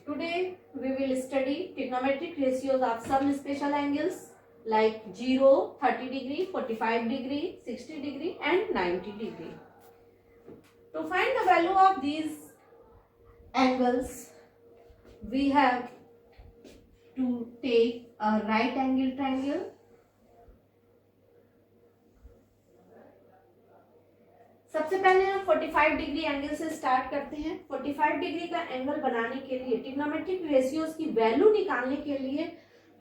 Today we will study trigonometric ratios of some special angles like 0, 30 degree, 45 degree, 60 degree and 90 degree. To find the value of these angles, we have to take a right angle triangle. सबसे पहले हम 45 degree angle से start करते हैं। 45 degree का angle बनाने के लिए ट्रिग्नोमेट्रिक रेशियोज की वैल्यू निकालने के लिए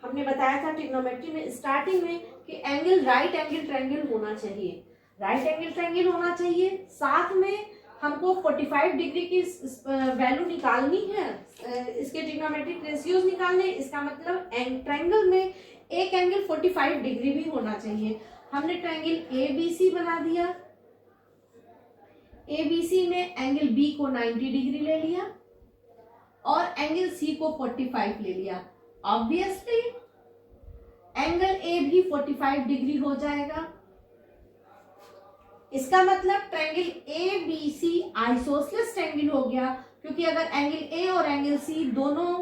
हमने बताया था ट्रिग्नोमेट्री में स्टार्टिंग में कि एंगल राइट एंगल ट्रायंगल होना चाहिए। राइट एंगल ट्रायंगल होना चाहिए, साथ में हमको 45 डिग्री की वैल्यू निकालनी है, इसके ट्रिग्नोमेट्रिक रेशियोज निकालने। इसका मतलब ट्रायंगल में एक एंगल 45 डिग्री भी होना चाहिए। हमने ट्रायंगल एबीसी बना दिया। एबीसी में एंगल बी को 90 डिग्री ले लिया और एंगल सी को 45 ले लिया। ऑब्वियसली एंगल ए भी 45 डिग्री हो जाएगा। इसका मतलब triangle A B C isosceles triangle हो गया, क्योंकि अगर एंगल ए और एंगल सी दोनों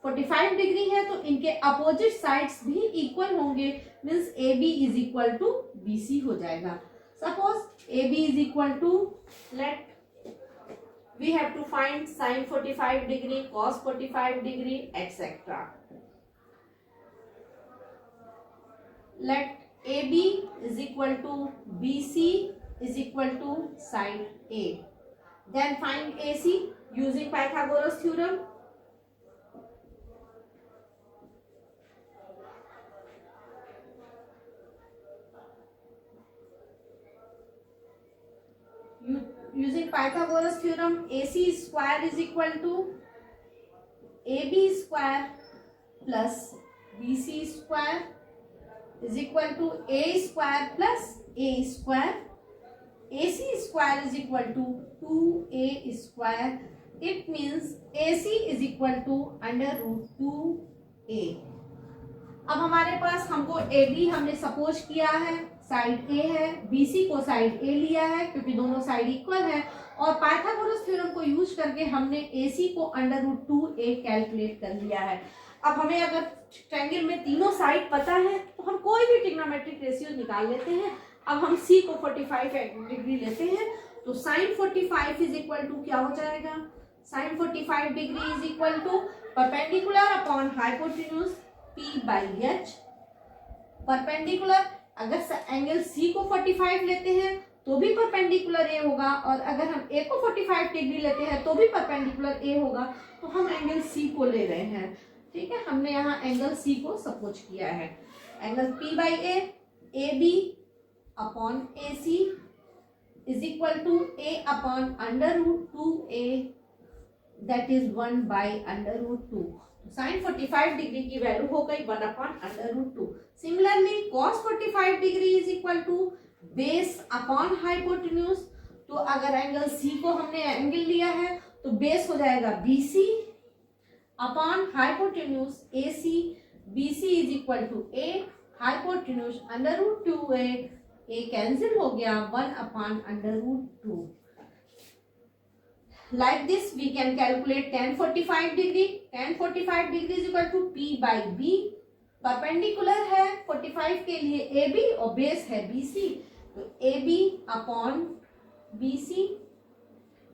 45 डिग्री है तो इनके अपोजिट साइड्स भी इक्वल होंगे, means A B is equal to B C हो जाएगा। Suppose AB is equal to, we have to find sin 45 degree, cos 45 degree, etc. Let AB is equal to BC is equal to sin A. Then find AC using Pythagoras theorem. Using Pythagoras theorem, AC square is equal to AB square plus BC square is equal to A square plus A square. AC square is equal to 2A square. It means AC is equal to under root 2A. अब हमारे पास हमको AB हमने suppose किया है side ए है, BC को side ए लिया है क्योंकि दोनों साइड इक्वल है, और पाइथागोरस थ्योरम को यूज करके हमने एसी को अंडर रूट 2a कैलकुलेट कर लिया है। अब हमें अगर ट्रायंगल में तीनों साइड पता है तो हम कोई भी ट्रिग्नोमेट्रिक रेशियो निकाल लेते हैं। अब हम सी को 45 डिग्री लेते हैं तो साइन 45 इज इक्वल टू क्या हो जाएगा, sine 45 degree is equal to perpendicular upon hypotenuse p by H. Perpendicular अगर एंगल सी को 45 लेते हैं तो भी परपेंडिकुलर ए होगा, और अगर हम ए को 45 डिग्री लेते हैं तो भी परपेंडिकुलर ए होगा, तो हम एंगल सी को ले रहे हैं। ठीक है, हमने यहाँ एंगल सी को सपोज किया है। Angle P by A B upon A C is equal to A upon under root 2a, that is 1 by under root 2। Sine 45 degree की वैल्यू हो गई 1 upon under root 2। Similarly cos 45 degree is equal to base upon hypotenuse. तो अगर angle C को हमने angle लिया है तो बेस हो जाएगा BC upon hypotenuse AC। BC is equal to A, hypotenuse under root 2a, A cancel हो गया 1 upon under root 2। Like this we can calculate tan 45 degree. Tan 45 degree is equal to P by B. Perpendicular है 45 के लिए AB और base है BC, तो AB upon BC,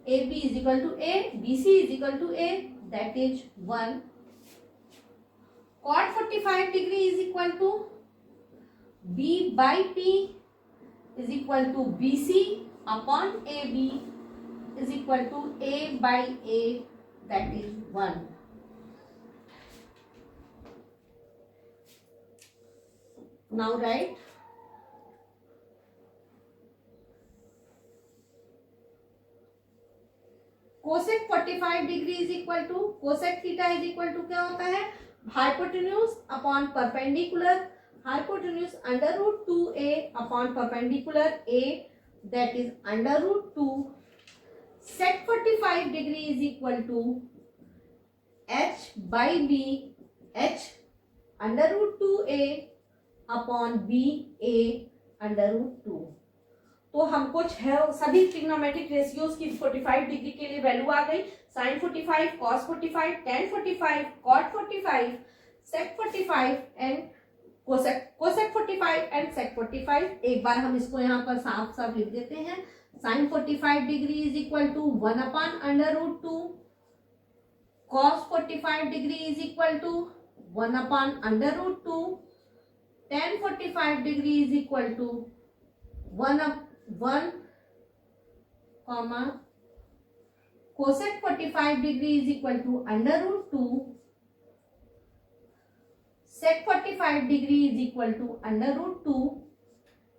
AB is equal to A, BC is equal to A, that is 1. Cot 45 degree is equal to B by P is equal to BC upon AB is equal to A by A, that is 1. Now write cosec 45 degree is equal to cosec theta is equal to क्या होता है, hypotenuse upon perpendicular, hypotenuse under root 2a upon perpendicular a, that is under root 2. Sec 45 degree is equal to h by b, h under root 2a upon b a under root 2. तो हमको सभी trigonometric ratios की 45 degree के लिए value आ गई। Sine 45, cos 45, tan 45, cot 45, sec 45 and cosec 45 and sec 45। एक बार हम इसको यहाँ पर साफ साफ लिख देते हैं। Sine 45 degree is equal to 1/√2, cos 45 degree is equal to 1/√2, tan 45 degree is equal to 1 comma cosec 45 degree is equal to √2, sec 45 degree is equal to √2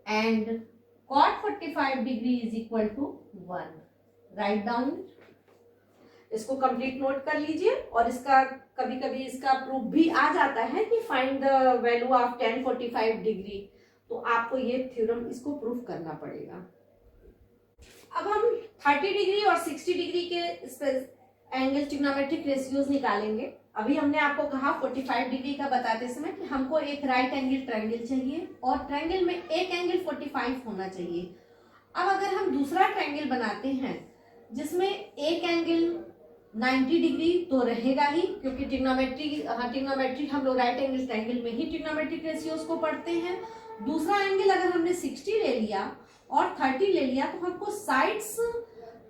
and cot 45 degree is equal to 1. Write down, इसको complete note कर लीजिए। और इसका कभी कभी इसका proof भी आ जाता है कि find the value of tan 45 degree, तो आपको ये थ्योरम इसको प्रूफ करना पड़ेगा। अब हम 30 डिग्री और 60 डिग्री के एंगल ट्रिग्नोमेट्रिक रेशियोज निकालेंगे। अभी हमने आपको कहा 45 डिग्री का बताते समय कि हमको एक राइट एंगल ट्रायंगल चाहिए और ट्रायंगल में एक एंगल 45 होना चाहिए। अब अगर हम दूसरा ट्रायंगल बनाते हैं जिसमें एक एंगल 90 डिग्री तो रहेगा ही, क्योंकि ट्रिग्नोमेट्री हम लोग राइट एंगल ट्रायंगल में ही ट्रिग्नोमेट्रिक रेशियोज को पढ़ते हैं। दूसरा एंगल अगर हमने 60 ले लिया और 30 ले लिया तो हमको साइड्स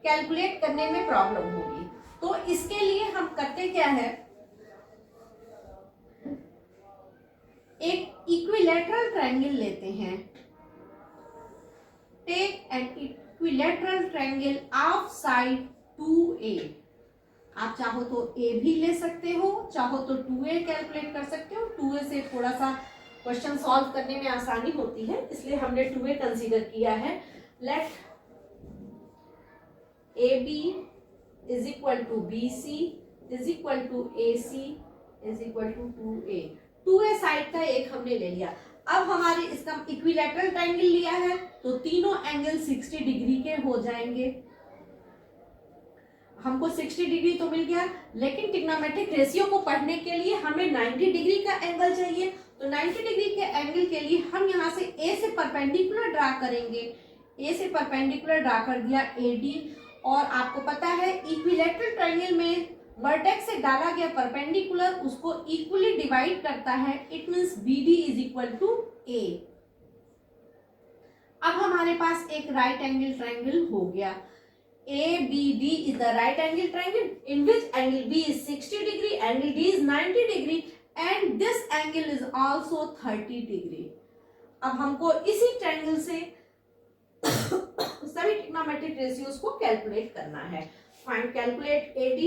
कैलकुलेट करने में प्रॉब्लम होगी। तो इसके लिए हम करते क्या है, एक इक्विलैटरल ट्रायंगल लेते हैं। Take an equilateral triangle of side 2a। आप चाहो तो a भी ले सकते हो, चाहो तो 2a कैलकुलेट कर सकते हो। 2a से थोड़ा सा क्वेश्चन सॉल्व करने में आसानी होती है, इसलिए हमने 2a कंसीडर किया है। Let AB is equal to BC is equal to AC is equal to 2a। 2a side का एक हमने ले लिया। अब हमारे इसका इक्विलैटरल ट्रायंगल लिया है तो तीनों एंगल 60 डिग्री के हो जाएंगे। हमको 60 डिग्री तो मिल गया, लेकिन ट्रिग्नोमेट्रिक रेशियो को पढ़ने के लिए हमें 90 डिग्री का एंगल चाहिए। तो 90 डिग्री के एंगल के लिए हम यहाँ से A से परपेंडिकुलर ड्रा करेंगे। A से परपेंडिकुलर ड्रा कर दिया AD। और आपको पता है इक्विलैटरल ट्रायंगल में वर्टेक्स से डाला गया परपेंडिकुलर उसको इक्वली डिवाइड करता है। It means BD is equal to A। अब हमारे पास एक राइट एंगल ट्रायंगल हो गया। ABD is the right angle triangle in which angle B is 60 degree, angle D is 90 degree and this angle is also 30 degree। अब हमको इसी triangle से सभी ट्रिग्नोमेट्रिक रेशियोज को कैलकुलेट करना है। Find calculate AD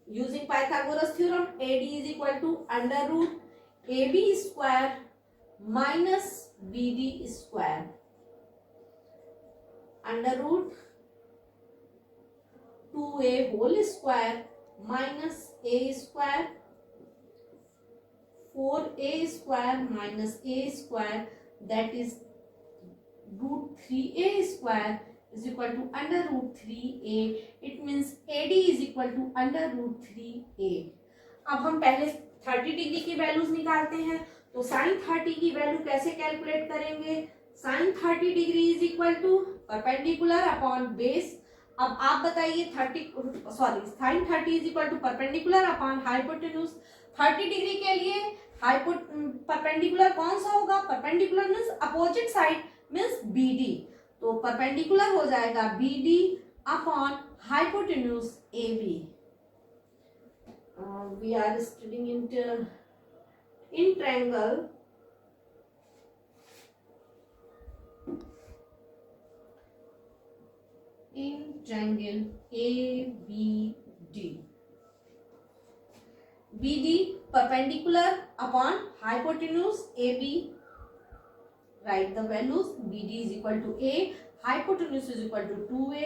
using Pythagoras theorem। AD is equal to √AB square minus BD square √2a whole square minus a square 4a square minus a square, that is √3a square is equal to √3a। It means AD is equal to √3a। अब हम पहले 30 degree की values निकालते हैं। तो sign 30 की value कैसे calculate करेंगे? Sine 30 degree is equal to perpendicular upon base. अब आप बताइए sine 30 is equal to perpendicular upon hypotenuse. 30 degree के लिए परपेंडिकुलर कौन सा होगा? Perpendicular means opposite side means BD। तो परपेंडिकुलर हो जाएगा BD upon hypotenuse AB। We are studying in triangle ABD। BD perpendicular upon hypotenuse AB। Write the values। BD is equal to A, hypotenuse is equal to 2A,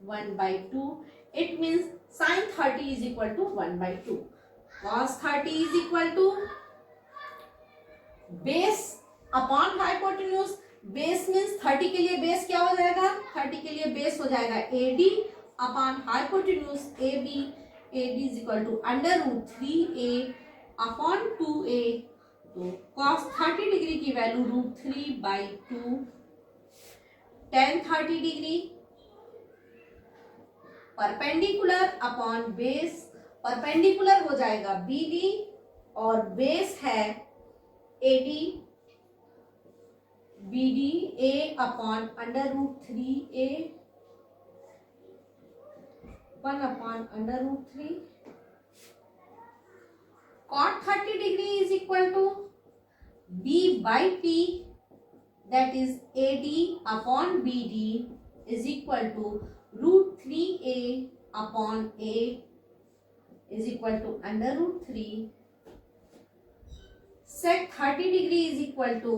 1/2। It means sin 30 is equal to 1/2। Cos 30 is equal to base upon hypotenuse। Base means 30 के लिए base क्या हो जाएगा? 30 के लिए base हो जाएगा AD upon hypotenuse AB। AD is equal to √3a upon 2a। तो cos 30 डिग्री की value √3/2। tan 30 degree perpendicular upon base, perpendicular हो जाएगा BD और बेस है AD, BD A upon under root 3A 1 upon under root 3 cot 30 degree is equal to B by T, that is AD upon BD is equal to root 3A upon A is equal to under root 3. Sec 30 degree is equal to,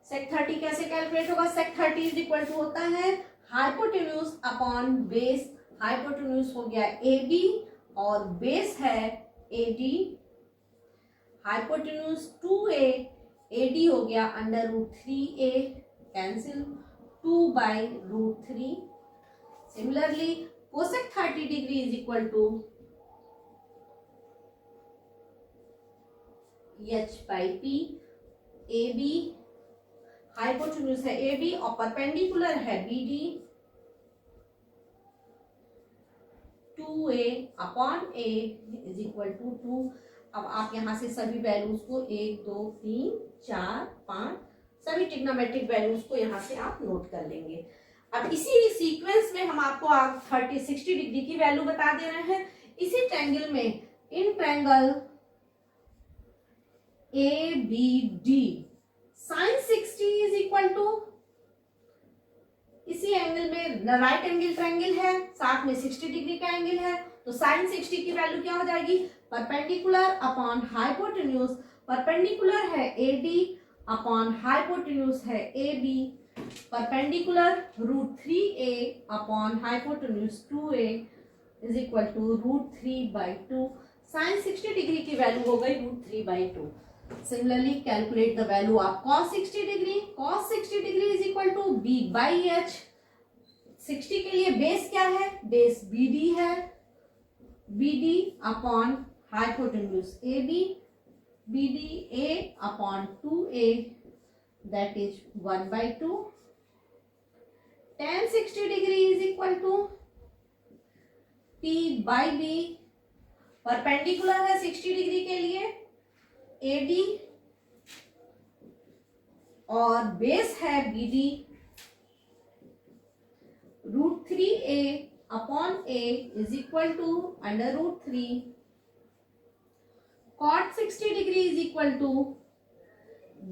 sec 30 कैसे calculate होगा? sec 30 is equal to होता है hypotenuse upon base, hypotenuse हो गया AB और base है AD, hypotenuse 2A, AD हो गया under root 3A, cancel 2 by root 3. Similarly cosec 30 degree is equal to H by P, AB hypotenuse है AB और परपेंडिकुलर है BD 2A upon A is equal to 2. अब आप यहां से सभी वैल्यूज को 1 2 3 4 5 सभी ट्रिग्नोमेट्रिक वैल्यूज को यहां से आप नोट कर लेंगे. अब इसी सीक्वेंस में हम आपको 60 डिग्री की वैल्यू बता दे रहे हैं. इसी ट्रायंगल में in triangle ABD sin 60 is equal to, इसी एंगल में राइट एंगल ट्रायंगल है, साथ में 60 डिग्री का एंगल है, तो sin 60 की वैल्यू क्या हो जाएगी? परपेंडिकुलर अपॉन हाइपोटेन्यूज, परपेंडिकुलर है AD अपॉन हाइपोटेन्यूज है AB, perpendicular root 3A upon hypotenuse 2A is equal to root 3 by 2. sin 60 degree की वैल्यू हो गई root 3 by 2. Similarly calculate the value of cos 60 degree. cos 60 degree is equal to B by H. 60 के लिए base क्या है? Base BD है, BD upon hypotenuse AB, BD A upon 2A that is 1 by 2. tan 60 degree is equal to P by B. Perpendicular है 60 degree के लिए AD और base है BD, root 3A upon A is equal to under root 3. cot 60 degree is equal to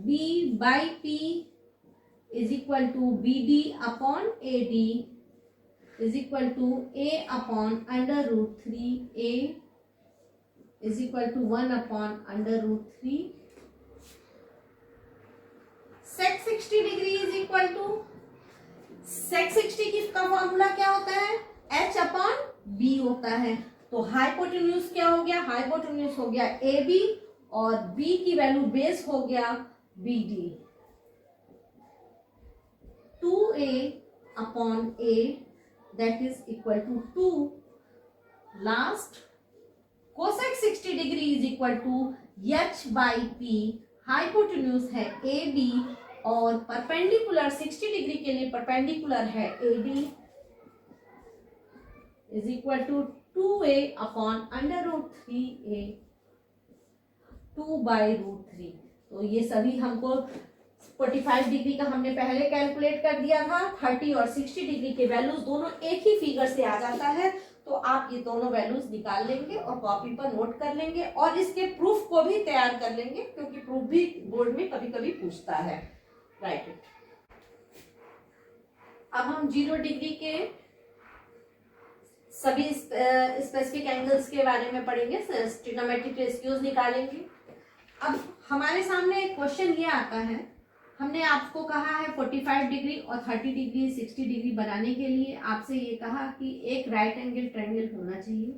B by P is equal to BD upon AD is equal to A upon under root 3A is equal to 1 upon under root 3. sec 60 degree is equal to, sec 60 की का formula क्या होता है? H upon B होता है. तो hypotenuse क्या हो गया? हाइपोटेन्यूज हो गया AB और B की वैल्यू बेस हो गया BD. 2A upon A that is equal to 2. Last cosec 60 degree is equal to H by P. Hypotenuse है AB और परपेंडिकुलर 60 डिग्री के लिए परपेंडिकुलर है AD is equal to 2A upon under root 3A 2 by root 3. तो ये सभी हमको 45 degree का हमने पहले कैलकुलेट कर दिया था. 30 और 60 डिग्री के वैल्यूज दोनों एक ही फिगर से आ जाता है, तो आप ये दोनों वैल्यूज निकाल लेंगे और कॉपी पर नोट कर लेंगे और इसके प्रूफ को भी तैयार कर लेंगे, क्योंकि प्रूफ भी बोर्ड में कभी कभी पूछता है. Right it. अब हम 0 डिग्री के सभी स्पेसिफिक एंगल्स के बारे में पढ़ेंगे, ट्रिग्नोमेट्रिक रेशियोज निकालेंगे. अब हमारे सामने एक क्वेश्चन ये आता है, हमने आपको कहा है 45 डिग्री और 30 डिग्री 60 डिग्री बनाने के लिए आपसे ये कहा कि एक राइट एंगल ट्रायंगल होना चाहिए.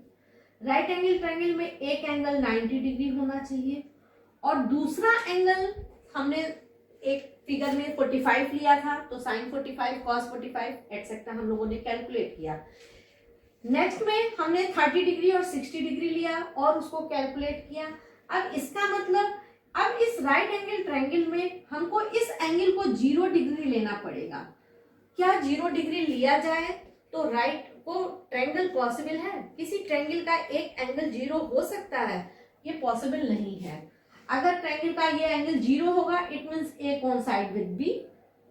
राइट एंगल ट्रायंगल में एक एंगल 90 डिग्री होना चाहिए और दूसरा एंगल हमने एक फिगर में 45 लिया था, तो sin 45 cos 45 एक्सेट्रा हम लोगों ने कैलकुलेट किया. नेक्स्ट में हमने 30 डिग्री और 60 डिग्री लिया और उसको कैलकुलेट किया. अब इसका मतलब अब इस इस राइट एंगल ट्रायंगल में हमको इस एंगल को 0 डिग्री लेना पड़ेगा। क्या 0 डिग्री लिया जाए तो राइट को ट्रायंगल पॉसिबल है? किसी ट्रायंगल का एक एंगल 0 हो सकता है? ये पॉसिबल नहीं है। अगर ट्रायंगल का ये एंगल 0 होगा it means A coincide with B,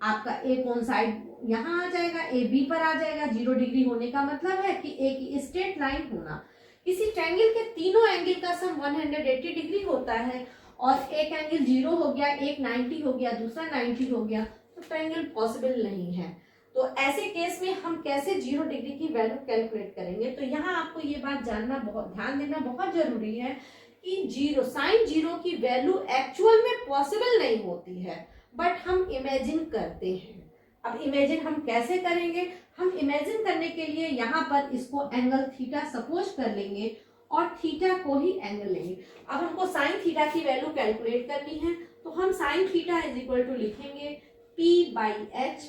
आपका ए कोइंसाइड यहाँ आ जाएगा, ए बी पर आ जाएगा। 0 डिग्री होने का मतलब है कि ए की स्ट्रेट लाइन होना। किसी ट्रायंगल के तीनों एंगल का सम 180 डिग्री होता है और एक एंगल 0 हो गया, एक 90 हो गया, दूसरा 90 हो गया, तो ट्रायंगल पॉसिबल नहीं है। तो ऐसे केस में हम कैसे 0 डिग्री की वैल्यू कैलकुलेट करेंगे? तो यहाँ आपको ये बात जानना बहुत, ध्यान देना बहुत जरूरी है कि जीरो, साइन 0 की वैल्यू एक्चुअल में पॉसिबल नहीं होती है, बट हम इमेजिन करते हैं। अब इमेजिन हम कैसे करेंगे? हम इमेजिन करने के लिए यहाँ पर इसको एंगल थीटा सपोज कर लेंगे और थीटा को ही एंगल लेंगे। अब हमको साइन थीटा की वैल्यू कैलकुलेट करनी है, तो हम sine theta is equal to लिखेंगे P/H,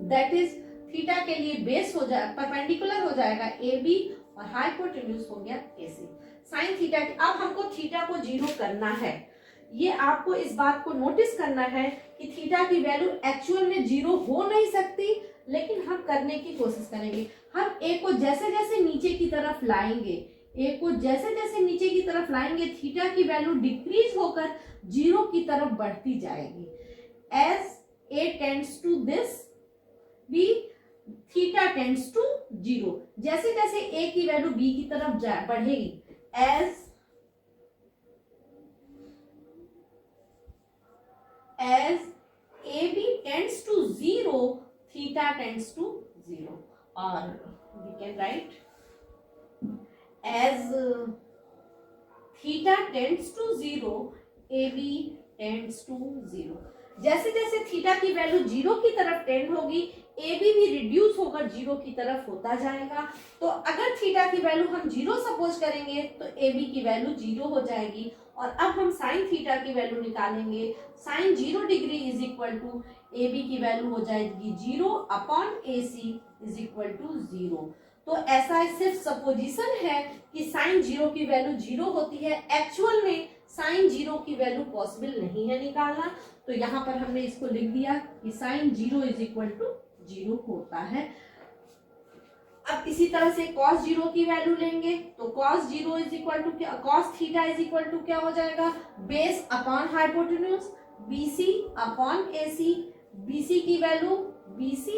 दैट इज थीटा के लिए बेस हो जाए, परपेंडिकुलर हो जाएगा AB और हाइपोटेन्यूज हो गया AC। साइन थीटा, अब हमको थीटा को 0 करना है। ये आपको इस बात को नोटिस करना है कि थीटा की वैल्यू एक्चुअल में 0 हो नहीं सकती, लेकिन हम करने की कोशिश करेंगे। हम ए को जैसे जैसे नीचे की तरफ लाएंगे, ए को जैसे जैसे नीचे की तरफ लाएंगे, थीटा की वैल्यू डिक्रीज होकर 0 की तरफ बढ़ती जाएगी। As A tends to this B, theta tends to 0। जैसे जैसे ए की वैल्यू बी की तरफ बढ़ेगी, as AB tends to 0, theta tends to 0, or we can write as theta tends to 0, AB tends to 0। जैसे जैसे थीटा की वैल्यू 0 की तरफ टेंड होगी, AB भी रिड्यूस होकर 0 की तरफ होता जाएगा। तो अगर थीटा की वैल्यू हम 0 सपोज करेंगे तो AB की वैल्यू 0 हो जाएगी। और अब हम साइन थीटा की वैल्यू निकालेंगे। Sine 0 degree is equal to AB की वैल्यू हो जाएगी 0 upon AC is equal to 0। तो ऐसा सिर्फ सपोजिशन है कि साइन 0 की वैल्यू 0 होती है, एक्चुअल में साइन 0 की वैल्यू पॉसिबल नहीं है निकालना। तो यहाँ पर हमने इसको लिख दिया कि साइन 0 इज इक्वल टू 0 होता है। अब इसी तरह से cos 0 की वैल्यू लेंगे, तो cos 0 इज इक्वल टू क्या, cos theta is equal to क्या हो जाएगा, base upon hypotenuse BC upon AC। BC की वैल्यू BC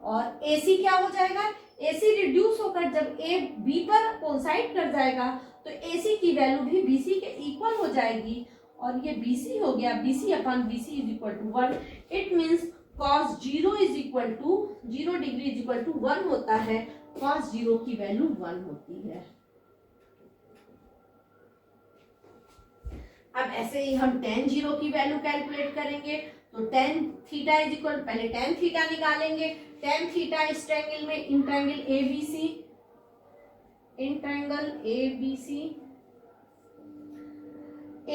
और AC क्या हो जाएगा, AC रिड्यूस होकर जब A B पर कोइंसाइड कर जाएगा तो AC की वैल्यू भी BC के इक्वल हो जाएगी और ये BC हो गया, BC upon BC is equal to 1। It means cos 0 is equal to 0 degree is equal to 1 होता है। cos 0 की वैल्यू 1 होती है। अब ऐसे ही हम tan 0 की वैल्यू कैलकुलेट करेंगे, तो tan थीटा इज इक्वल, पहले tan थीटा निकालेंगे। tan थीटा इस ट्रायंगल में, in triangle ABC, in triangle ABC,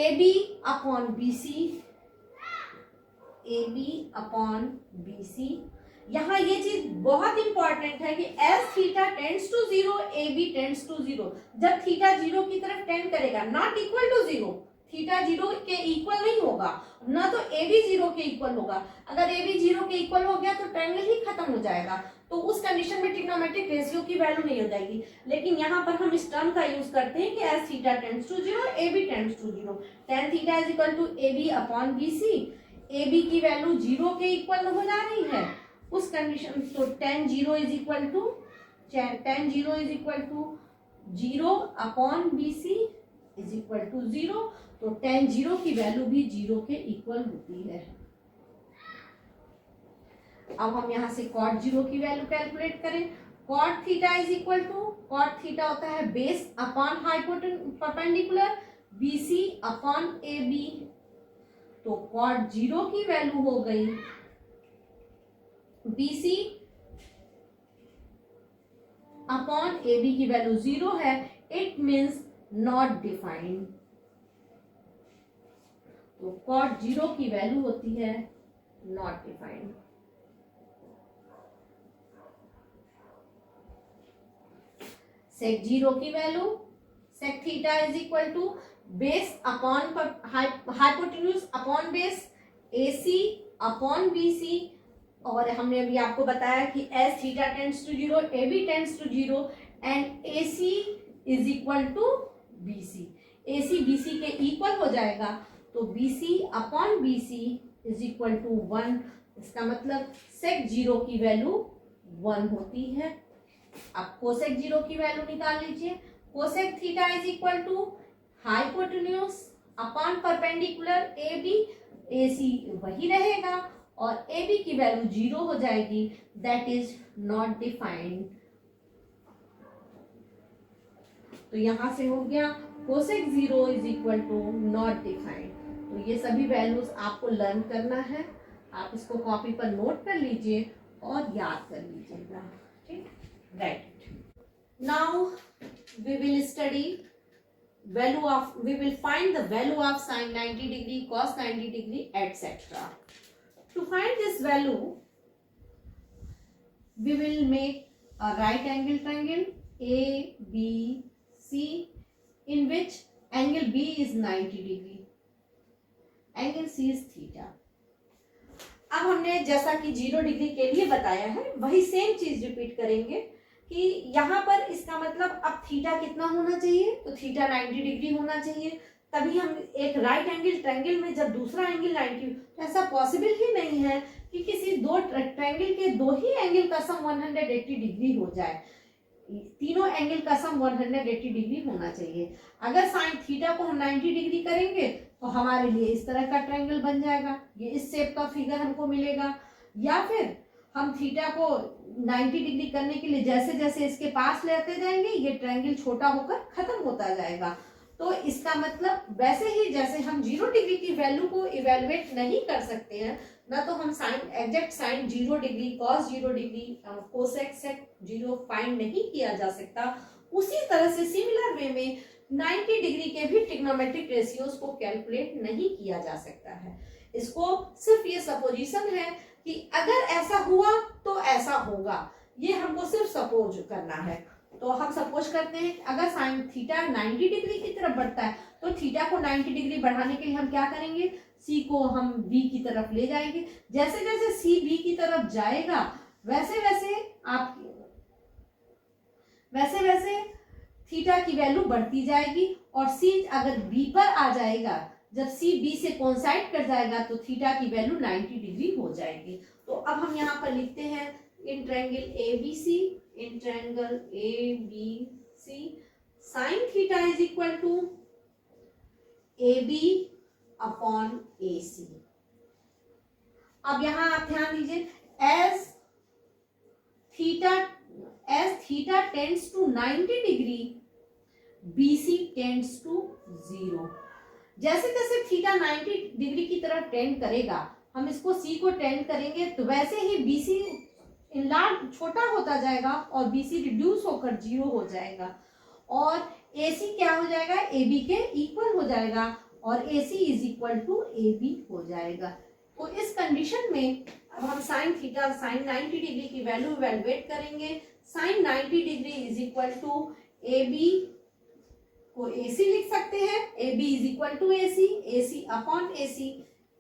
AB upon BC, AB upon BC। यहाँ ये चीज बहुत इंपॉर्टेंट है कि as theta tends to 0, AB tends to 0। जब थीटा 0 की तरफ टेंड करेगा, नॉट इक्वल टू 0, थीटा 0 के इक्वल नहीं होगा, ना तो AB 0 के इक्वल होगा। अगर AB 0 के इक्वल हो गया तो ट्रायंगल ही खत्म हो जाएगा, तो उस कंडीशन में ट्रिग्नोमेट्रिक रेशियो की वैल्यू नहीं हो जाएगी। लेकिन यहाँ पर हम इस टर्म का यूज करते हैं कि as theta tends to 0, AB tends to 0, tan theta is equal to AB upon BC। AB की वैल्यू 0 के इक्वल हो जा रही है उस कंडीशन, तो tan 0 is equal to, tan 0 is equal to 0 upon BC is equal to 0। तो tan 0 की वैल्यू भी 0 के इक्वल होती है। अब हम यहाँ से cot 0 की वैल्यू कैलकुलेट करें। cot theta is equal to, cot theta होता है base upon hypotenuse perpendicular BC upon AB। तो cot 0 की वैल्यू हो गई BC अपॉन AB की वैल्यू 0 है, इट मीन्स नॉट डिफाइंड। तो cot 0 की वैल्यू होती है नॉट डिफाइंड। sec 0 की value, sec theta is equal to base upon hypotenuse upon base, AC upon BC, और हमने अभी आपको बताया कि as theta tends to 0 AB tends to 0 and AC is equal to BC। AC BC के इक्वल हो जाएगा तो BC upon BC is equal to 1। इसका मतलब सेक 0 की वैल्यू 1 होती है। अब कोसेक 0 की वैल्यू निकाल लीजिए। Cosec theta is equal to hypotenuse upon perpendicular AB, AC वही रहेगा और AB की वैल्यू 0 हो जाएगी, दैट इज नॉट डिफाइंड। तो यहां से हो गया cosec 0 is equal to not defined. तो ये सभी वैल्यूज आपको लर्न करना है, आप इसको कॉपी पर नोट कर लीजिए और याद कर लीजिएगा। ठीक, right. Now we will study we will find the value of sin 90 degree, cos 90 degree, etc. To find this value, we will make a right angle triangle ABC in which angle B is 90 degree, angle C is theta. अब हमने जैसा कि 0 degree के लिए बताया है वही same चीज रिपीट करेंगे कि यहाँ पर इसका मतलब अब थीटा कितना होना चाहिए, तो थीटा 90 डिग्री होना चाहिए, तभी हम एक राइट एंगल ट्रायंगल में जब दूसरा एंगल 90, तो ऐसा पॉसिबल ही नहीं है कि किसी दो ट्रायंगल के दो ही एंगल का सम 180 डिग्री हो जाए। तीनों एंगल का सम 180 डिग्री होना चाहिए। अगर साइन थीटा को हम 90 डिग्री करेंगे तो हमारे लिए इस तरह का ट्रायंगल बन जाएगा, ये इस शेप का फिगर हमको मिलेगा। या फिर हम थीटा को 90 डिग्री करने के लिए जैसे जैसे इसके पास लेते जाएंगे ये ट्रायंगल छोटा होकर खत्म होता जाएगा। तो इसका मतलब वैसे ही जैसे हम 0 डिग्री की वैल्यू को इवेलुएट नहीं कर सकते हैं, ना तो हम sine exact sine 0 degree, cos 0 degree, cosec sec 0 find नहीं किया जा सकता, उसी तरह से सिमिलर वे में 90 डिग्री के भी ट्रिग्नोमेट्रिक रेशियोज को कैलकुलेट नहीं किया जा सकता है। इसको सिर्फ ये सपोजिशन है कि अगर ऐसा हुआ तो ऐसा होगा, ये हमको सिर्फ सपोज करना है। तो हम सपोज करते हैं अगर साइन थीटा 90 डिग्री की तरफ बढ़ता है तो थीटा को 90 डिग्री बढ़ाने के लिए हम क्या करेंगे, सी को हम बी की तरफ ले जाएंगे। जैसे जैसे सी बी की तरफ जाएगा वैसे वैसे थीटा की वैल्यू बढ़ती जाएगी और सी अगर बी पर आ जाएगा, जब सी बी से कोइंसाइड कर जाएगा तो थीटा की वैल्यू 90 डिग्री हो जाएगी। तो अब हम यहाँ पर लिखते हैं in triangle ABC, in triangle ABC sine theta is equal to AB upon AC। अब यहाँ आप ध्यान दीजिए, as theta tends to 90 degree, BC tends to 0। जैसे जैसे थीटा 90 डिग्री की तरफ टेंड करेगा, हम इसको सी को टेंड करेंगे तो वैसे ही BC इनलार्ज छोटा होता जाएगा और BC रिड्यूस होकर 0 हो जाएगा और AC क्या हो जाएगा, AB के इक्वल हो जाएगा और AC is equal to AB हो जाएगा। तो इस कंडीशन में अब हम साइन थीटा साइन 90 डिग्री की वैल्यू इवैल्यूएट करेंगे। Sine 90 degree is equal to AB को AC लिख सकते हैं, AB is equal to AC, AC upon AC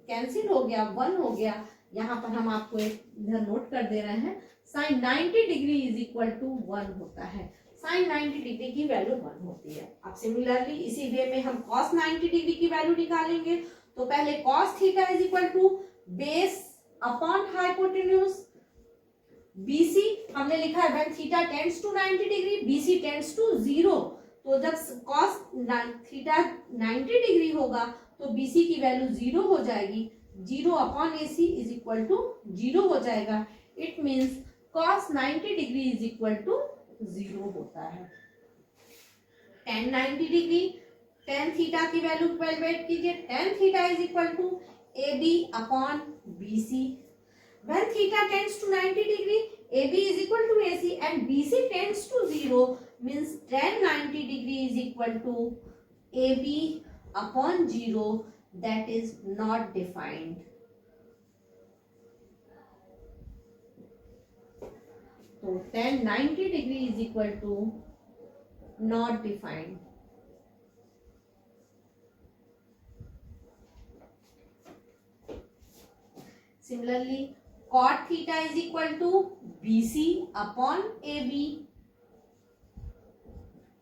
cancel हो गया, 1 हो गया। यहाँ पर हम आपको इधर नोट कर दे रहे हैं sine 90 degree is equal to 1 होता है। साइन 90 डिग्री की वैल्यू 1 होती है। अब सिमिलरली इसी वे में हम कॉस 90 डिग्री की वैल्यू निकालेंगे। तो पहले cos theta is equal to base upon hypotenuse, BC हमने लिखा है when theta tends to 90 degree, BC tends to 0। तो जब कॉस थीटा 90 डिग्री होगा तो BC की वैल्यू 0 हो जाएगी, 0 upon AC is equal to 0 हो जाएगा। It means cos 90 degree is equal to 0 होता है। tan 90 डिग्री, tan थीटा की वैल्यू कैलकुलेट कीजिए, tan theta is equal to AB upon BC। When theta tends to 90 degree, AB is equal to AC and BC tends to 0 means tan 90 degree is equal to AB upon 0, that is not defined. So tan 90 degree is equal to not defined. Similarly, cot theta is equal to BC upon AB.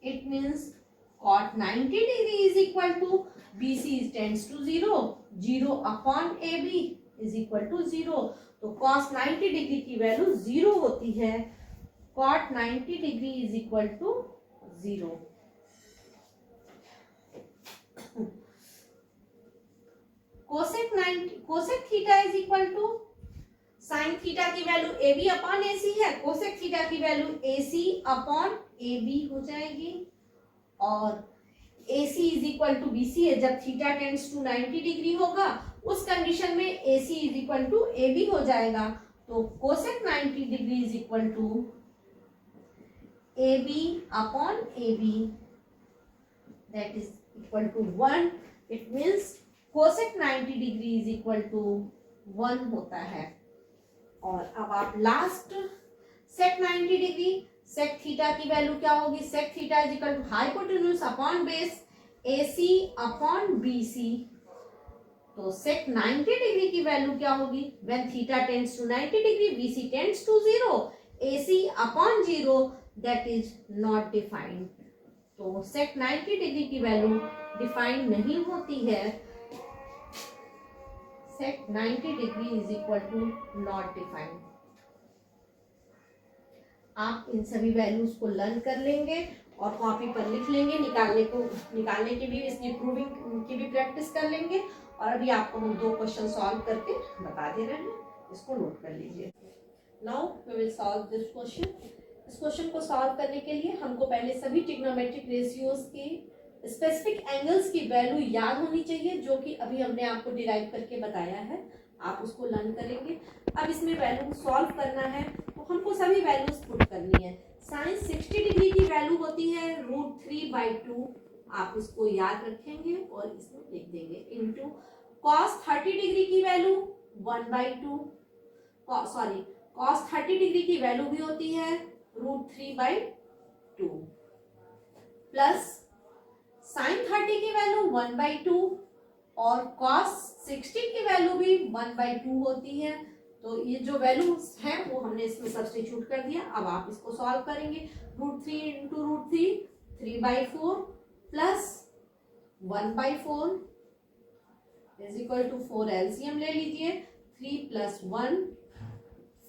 It means cot 90 degree is equal to BC tends to 0, 0 upon AB is equal to 0. तो cos 90 degree की value 0 होती है. cot 90 degree is equal to 0. Cosec theta is equal to sine theta की value AB upon AC है. Cosec theta की value AC upon AB हो जाएगी और AC is equal to BC है. जब थीटा टेंड्स टू 90 डिग्री होगा उस कंडीशन में AC is equal to AB हो जाएगा. तो cosec 90 degree is equal to AB upon AB, that is equal to 1. It means cosec 90 degree is equal to 1 होता है. और अब आप last sec 90 degree, sec theta की वैल्यू क्या होगी? Sec theta is equal to hypotenuse upon base AC upon BC. तो sec 90 degree की वैल्यू क्या होगी? When theta tends to 90 degree BC tends to 0, AC upon 0, that is not defined. तो sec 90 degree की value defined नहीं होती है. Sec 90 degree is equal to not defined. आप इन सभी वैल्यूज को लर्न कर लेंगे और कॉपी पर लिख लेंगे. निकालने की भी, इसकी प्रूविंग की भी प्रैक्टिस कर लेंगे. और अभी आपको हम 2 क्वेश्चन सॉल्व करके बता दे रहे हैं, इसको नोट कर लीजिए. Now we will solve this question. इस क्वेश्चन को सॉल्व करने के लिए हमको पहले सभी ट्रिग्नोमेट्रिक रेशियोज की स्पेसिफिक एंगल्स की वैल्यू याद होनी चाहिए, जो कि अभी हमने आपको डिराइव करके बताया है. आप उसको लर्न करेंगे. अब इसमें वैल्यू सॉल्व करना है तो हमको सभी वैल्यूज पुट करनी है. साइन 60 डिग्री की वैल्यू होती है √3/2. आप इसको याद रखेंगे और इसमें लिख देंगे. इनटू cos 30 डिग्री की वैल्यू 1/2. सॉरी, cos 30 डिग्री की वैल्यू भी होती है √3/2 प्लस साइन 30 की वैल्यू 1/2 और cos 60 की वैल्यू भी 1/2 होती है. तो ये जो वैल्यूज हैं वो हमने इसमें सब्स्टिट्यूट कर दिया. अब आप इसको सॉल्व करेंगे. √3 into √3 3/4 plus 1/4 is equal to 4. LCM ले लीजिए. 3 प्लस 1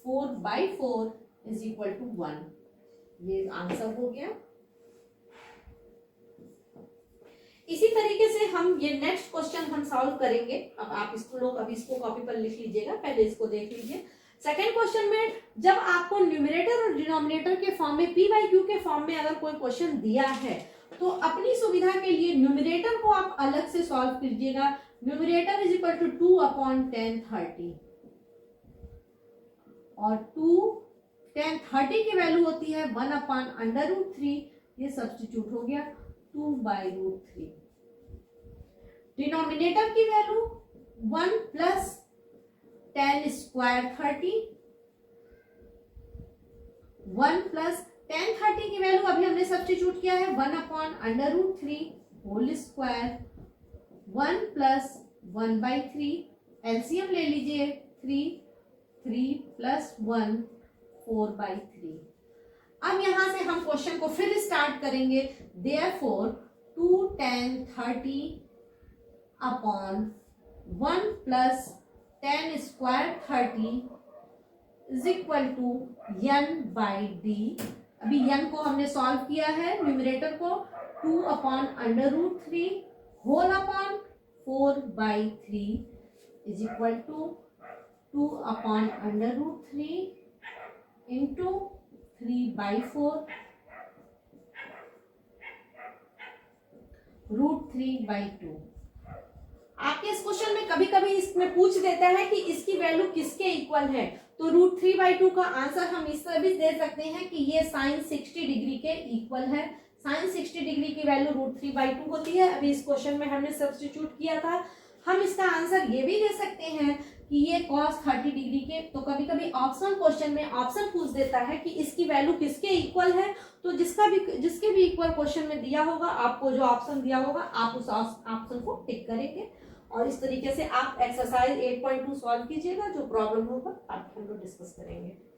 4/4 इज इक्वल टू 1. ये आंसर हो गया. इसी तरीके से हम ये नेक्स्ट क्वेश्चन हम सॉल्व करेंगे. अब आप इसको लोग अभी इसको कॉपी पर लिख लीजिएगा, पहले इसको देख लीजिए. सेकेंड क्वेश्चन में जब आपको न्यूमरेटर और डिनोमिनेटर के फॉर्म में p/q के फॉर्म में अगर कोई क्वेश्चन दिया है तो अपनी सुविधा के लिए न्यूमरेटर को आप अलग से सॉल्व कीजिएगा. Numerator is equal to 2 upon 10 30 और 2 10 30 की वैल्यू होती है 1 अपॉन √3. ये सब्स्टिट्यूट हो गया 2/√3. डिनोमिनेटर की वैल्यू 1 प्लस 10 स्क्वायर 30. 1 प्लस 10 30 की वैल्यू अभी हमने सब्स्टिट्यूट किया है 1 upon √3 whole square. 1 plus 1/3. LCM ले लीजिए. 3 प्लस 1 4/3. अब यहां से हम क्वेश्चन को फिर स्टार्ट करेंगे. Therefore 2 10 30 upon 1 plus 10 square 30 is equal to n/d. अभी n को हमने सॉल्व किया है. न्यूमरेटर को 2 upon √3 whole upon 4/3 is equal to 2 upon √3 into 3/4 √3/2. आपके इस क्वेश्चन में कभी कभी इसमें पूछ देता है कि इसकी वैल्यू किसके इक्वल है. तो √3/2 का आंसर हम इस तरह भी दे सकते हैं कि ये साइन 60 डिग्री के इक्वल है. साइन 60 डिग्री की वैल्यू √3/2 होती है. अभी इस क्वेश्चन में हमने सब्स्टिट्यूट किया था. हम इसका आंसर ये भी दे सकते हैं कि ये cos 30 डिग्री के. तो कभी कभी ऑप्शन क्वेश्चन में ऑप्शन पूछ देता है कि इसकी वैल्यू किसके इक्वल है. तो जिसके भी इक्वल क्वेश्चन में दिया होगा, आपको जो ऑप्शन दिया होगा आप उस ऑप्शन को टिक करेंगे और इस तरीके से आप एक्सरसाइज 8.2 सॉल्व कीजिएगा। जो प्रॉब्लम होगा आप हम लोग डिस्कस करेंगे।